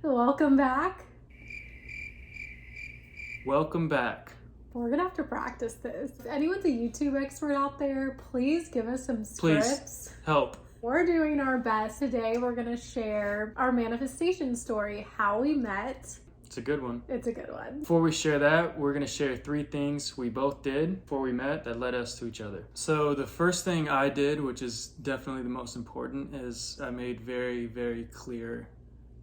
Welcome back. Welcome back. We're gonna have to practice this. If anyone's a YouTube expert out there, please give us some scripts. Please help. We're doing our best. Today we're gonna share our manifestation story, how we met. It's a good one. It's a good one. Before we share that, we're going to share 3 things we both did before we met that led us to each other. So the first thing I did, which is definitely the most important, is I made very, very clear,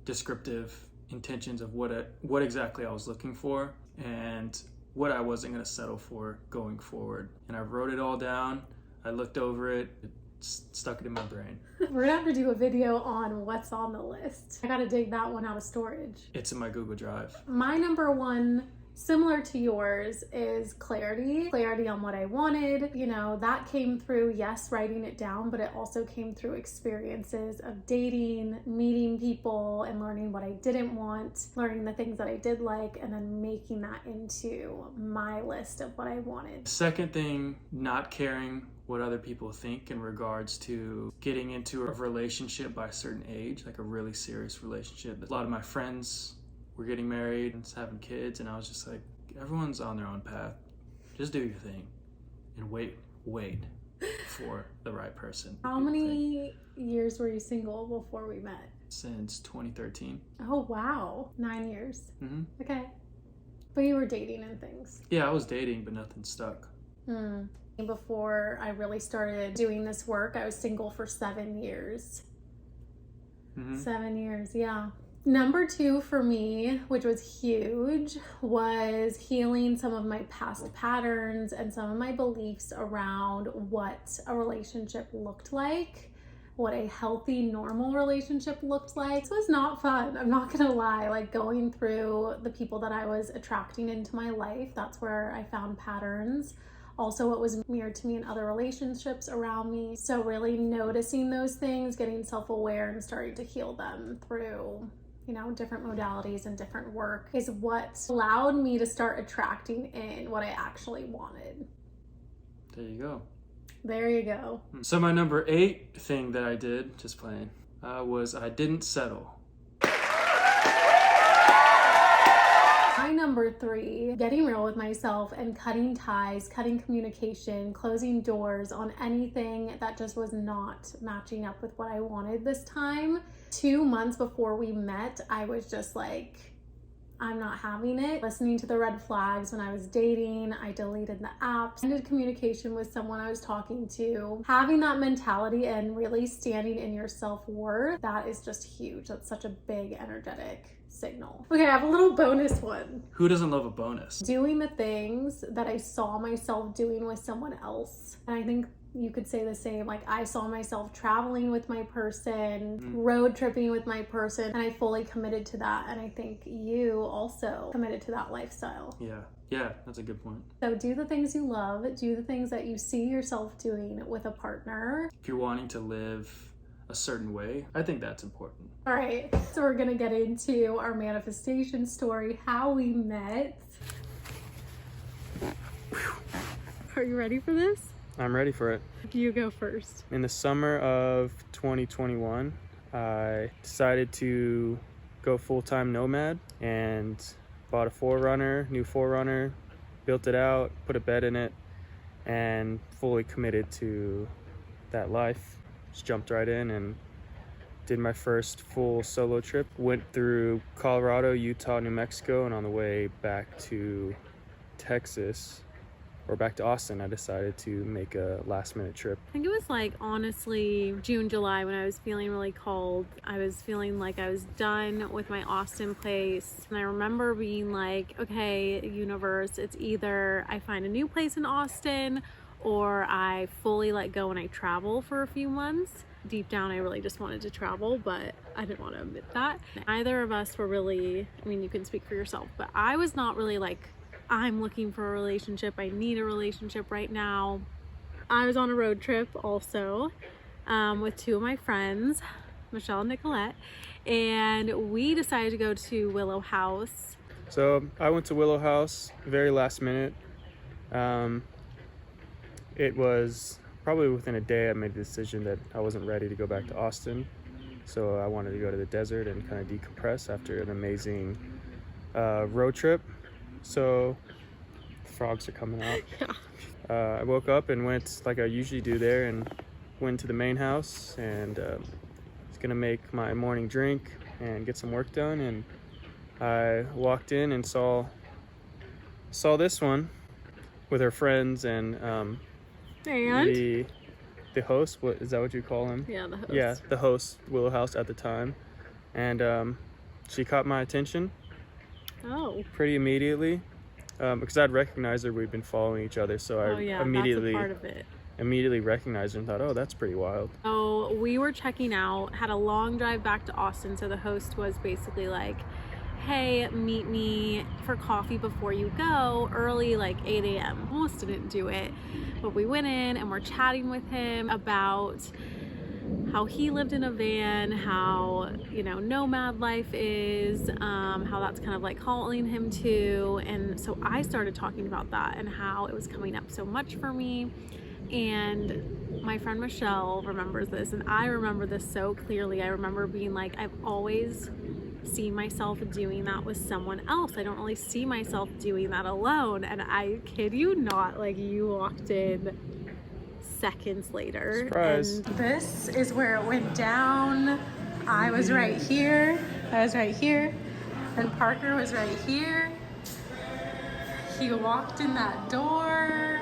descriptive intentions of what exactly I was looking for and what I wasn't going to settle for going forward. And I wrote it all down. I looked over it. Stuck it in my brain. We're gonna have to do a video on what's on the list. I gotta dig that one out of storage. It's in my Google Drive. My number one, similar to yours, is clarity. Clarity on what I wanted. You know, that came through, yes, writing it down, but it also came through experiences of dating, meeting people, and learning what I didn't want, learning the things that I did like, and then making that into my list of what I wanted. Second thing, not caring what other people think in regards to getting into a relationship by a certain age, like a really serious relationship. A lot of my friends were getting married and having kids, and I was just like, everyone's on their own path. Just do your thing and wait for the right person. How many years were you single before we met? Since 2013. Oh, wow. 9 years. Mm-hmm. Okay. But you were dating and things. Yeah, I was dating, but nothing stuck. Before I really started doing this work, I was single for 7 years. 7 years, yeah. Number 2 for me, which was huge, was healing some of my past patterns and some of my beliefs around what a relationship looked like, what a healthy, normal relationship looked like. This was not fun, I'm not gonna lie. Like, going through the people that I was attracting into my life, that's where I found patterns. Also what was mirrored to me in other relationships around me. So really noticing those things, getting self-aware and starting to heal them through, you know, different modalities and different work is what allowed me to start attracting in what I actually wanted. There you go. There you go. So my number 8 thing that I did, just playing, was I didn't settle. My number 3, getting real with myself and cutting ties, cutting communication, closing doors on anything that just was not matching up with what I wanted this time. 2 months before we met, I was just like, I'm not having it. Listening to the red flags when I was dating, I deleted the apps, ended communication with someone I was talking to. Having that mentality and really standing in your self-worth, that is just huge. That's such a big energetic signal. Okay, I have a little bonus one. Who doesn't love a bonus? Doing the things that I saw myself doing with someone else. And I think you could say the same. Like, I saw myself traveling with my person, road tripping with my person, and I fully committed to that. And I think you also committed to that lifestyle. Yeah, that's a good point. So do the things you love, do the things that you see yourself doing with a partner. If you're wanting to live a certain way, I think that's important. All right, so we're gonna get into our manifestation story, how we met. Are you ready for this? I'm ready for it. You go first. In the summer of 2021, I decided to go full-time nomad and bought a new 4Runner, built it out, put a bed in it, and fully committed to that life. Just jumped right in and did my first full solo trip. Went through Colorado, Utah, New Mexico, and on the way back to Texas, or back to Austin, I decided to make a last minute trip. I think it was like, honestly, June, July, when I was feeling really cold. I was feeling like I was done with my Austin place. And I remember being like, okay, universe, it's either I find a new place in Austin or I fully let go and I travel for a few months. Deep down, I really just wanted to travel, but I didn't want to admit that. Neither of us were really, I mean, you can speak for yourself, but I was not really like, I'm looking for a relationship, I need a relationship right now. I was on a road trip also with 2 of my friends, Michelle and Nicolette, and we decided to go to Willow House. So I went to Willow House very last minute. It was probably within a day I made the decision that I wasn't ready to go back to Austin. So I wanted to go to the desert and kind of decompress after an amazing road trip. So the frogs are coming out. Yeah. I woke up and went like I usually do there and went to the main house and was gonna make my morning drink and get some work done. And I walked in and saw this one with her friends and the host. What is that? What you call him? Yeah, the host. Yeah, the host, Willow House at the time, and she caught my attention. Oh. Pretty immediately, because I'd recognized her. We'd been following each other, so I immediately that's a part of it. Immediately recognized her and thought, oh, that's pretty wild. So we were checking out, had a long drive back to Austin. So the host was basically like, hey, meet me for coffee before you go early, like 8 a.m. Almost didn't do it, but we went in and we're chatting with him about how he lived in a van, how, you know, nomad life is, how that's kind of like calling him to. And so I started talking about that and how it was coming up so much for me. And my friend Michelle remembers this, and I remember this so clearly. I remember being like, I've always seen myself doing that with someone else. I don't really see myself doing that alone. And I kid you not, like, you walked in seconds later. Surprise. And this is where it went down. I was right here. And Parker was right here. He walked in that door,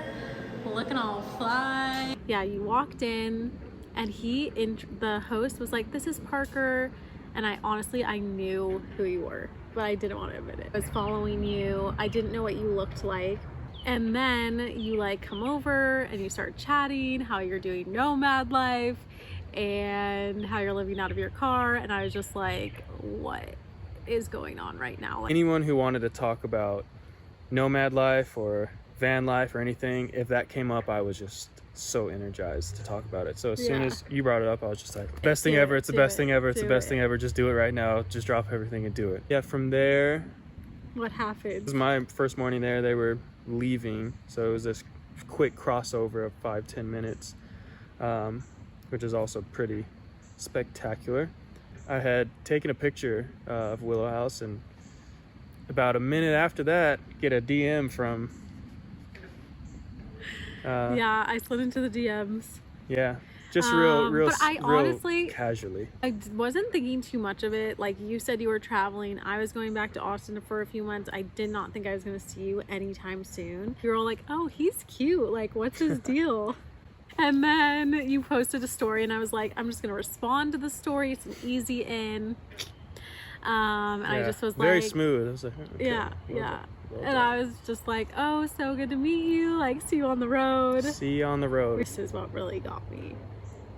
looking all fly. Yeah, you walked in, and the host was like, this is Parker. And I knew who you were, but I didn't want to admit it. I was following you. I didn't know what you looked like. And then you like come over and you start chatting how you're doing nomad life and how you're living out of your car. And I was just like, what is going on right now? Anyone who wanted to talk about nomad life or van life or anything, if that came up, I was just so energized to talk about it. So as soon as you brought it up, I was just like, best thing ever, it's the best thing ever, it's the best thing ever, just do it right now, just drop everything and do it. Yeah, from there, what happened? it was my first morning there. They were leaving, so it was this quick crossover of 5-10 minutes, which is also pretty spectacular. I had taken a picture of Willow House, and about a minute after that, get a DM from yeah, I slid into the DMs. Yeah, just real but I honestly, casually. I wasn't thinking too much of it. Like, you said you were traveling. I was going back to Austin for a few months. I did not think I was going to see you anytime soon. You were all like, oh, he's cute. Like, what's his deal? And then you posted a story, and I was like, I'm just going to respond to the story. It's an easy in. And I just was very like, smooth. I was like, okay, yeah. Well and done. I was just like, oh, so good to meet you. Like, see you on the road. See you on the road. This is what really got me.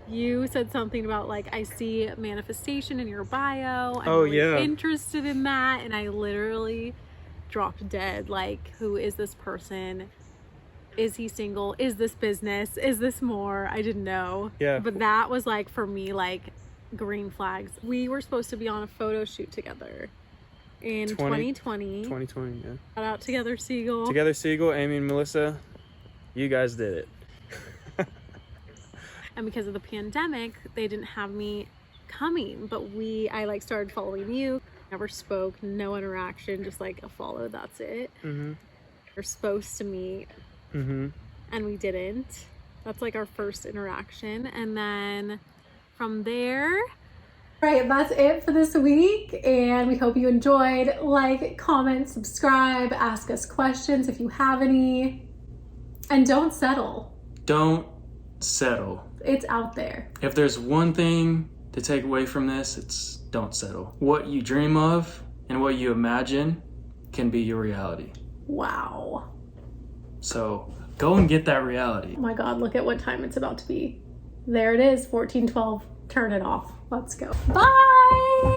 You said something about, like, I see manifestation in your bio. I'm really interested in that. And I literally dropped dead. Like, who is this person? Is he single? Is this business? Is this more? I didn't know. Yeah. But that was, like, for me, like, green flags. We were supposed to be on a photo shoot together in 2020. 2020, yeah. Shout out Together Seagull. Together Seagull, Amy and Melissa, you guys did it. And because of the pandemic, they didn't have me coming, but I like started following you. Never spoke, no interaction, just like a follow, that's it. Mm-hmm. We're supposed to meet, and we didn't. That's like our first interaction. And then from there, Right, that's it for this week, and we hope you enjoyed. Like, comment, subscribe, ask us questions if you have any, and don't settle. Don't settle. It's out there. If there's one thing to take away from this, it's don't settle. What you dream of and what you imagine can be your reality. Wow. So go and get that reality. Oh my God, look at what time it's about to be. There it is, 14:12. Turn it off. Let's go. Bye!